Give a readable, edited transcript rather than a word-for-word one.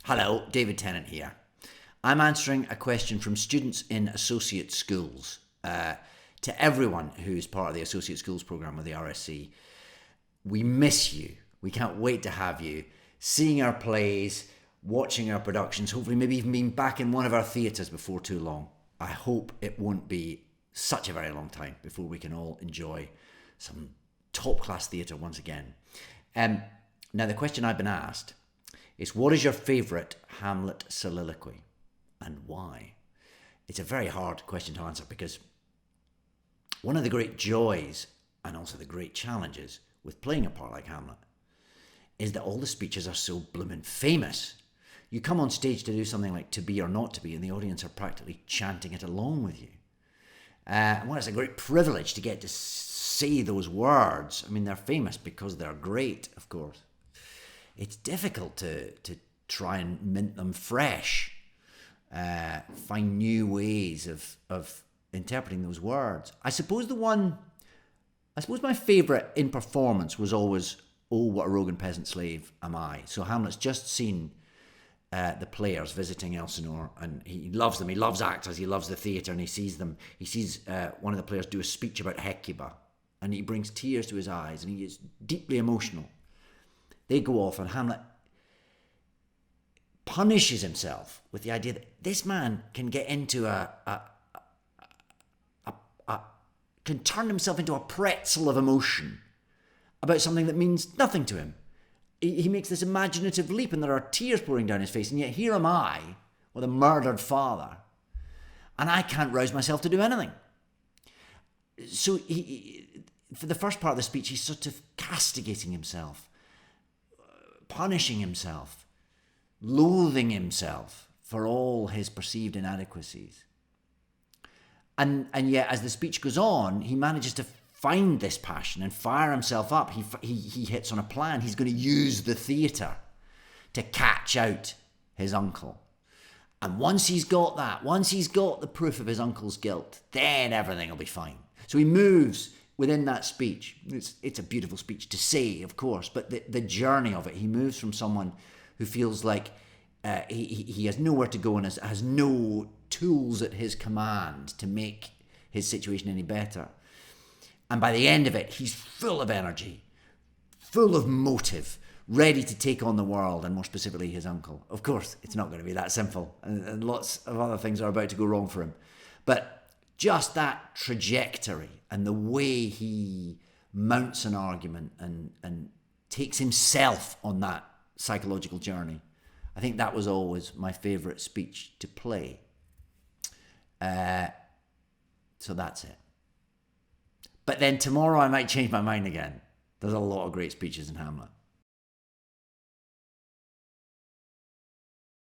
Hello, David Tennant here. I'm answering a question from students in associate schools. To everyone who's part of the associate schools programme with the RSC, we miss you. We can't wait to have you seeing our plays, watching our productions, hopefully maybe even being back in one of our theatres before too long. I hope it won't be such a very long time before we can all enjoy some top-class theatre once again. Now, the question I've been asked is, what is your favourite Hamlet soliloquy and why? It's a very hard question to answer because one of the great joys and also the great challenges with playing a part like Hamlet is that all the speeches are so bloomin' famous. You come on stage to do something like To Be or Not To Be and the audience are practically chanting it along with you. Well, it's a great privilege to get to say those words. I mean, they're famous because they're great, of course. It's difficult to try and mint them fresh, find new ways of interpreting those words. I suppose my favourite in performance was always, "Oh, what a rogue and peasant slave am I." So Hamlet's just seen the players visiting Elsinore, and he loves them. He loves actors. He loves the theatre, and he sees them. He sees one of the players do a speech about Hecuba, and he brings tears to his eyes, and he is deeply emotional. They go off, and Hamlet punishes himself with the idea that this man can get into can turn himself into a pretzel of emotion about something that means nothing to him. He makes this imaginative leap, and there are tears pouring down his face, and yet here am I with a murdered father, and I can't rouse myself to do anything. So for the first part of the speech, he's sort of castigating himself, punishing himself, loathing himself for all his perceived inadequacies. And yet, as the speech goes on, he manages to find this passion and fire himself up. He hits on a plan. He's going to use the theatre to catch out his uncle. And once he's got that, once he's got the proof of his uncle's guilt, then everything will be fine. So he moves within that speech. It's a beautiful speech to say, of course, but the journey of it, he moves from someone who feels like he has nowhere to go and has no tools at his command to make his situation any better. And by the end of it, he's full of energy, full of motive, ready to take on the world, and more specifically his uncle. Of course, it's not going to be that simple, and lots of other things are about to go wrong for him. But just that trajectory and the way he mounts an argument and takes himself on that psychological journey, I think that was always my favourite speech to play. So that's it. But then tomorrow I might change my mind again. There's a lot of great speeches in Hamlet.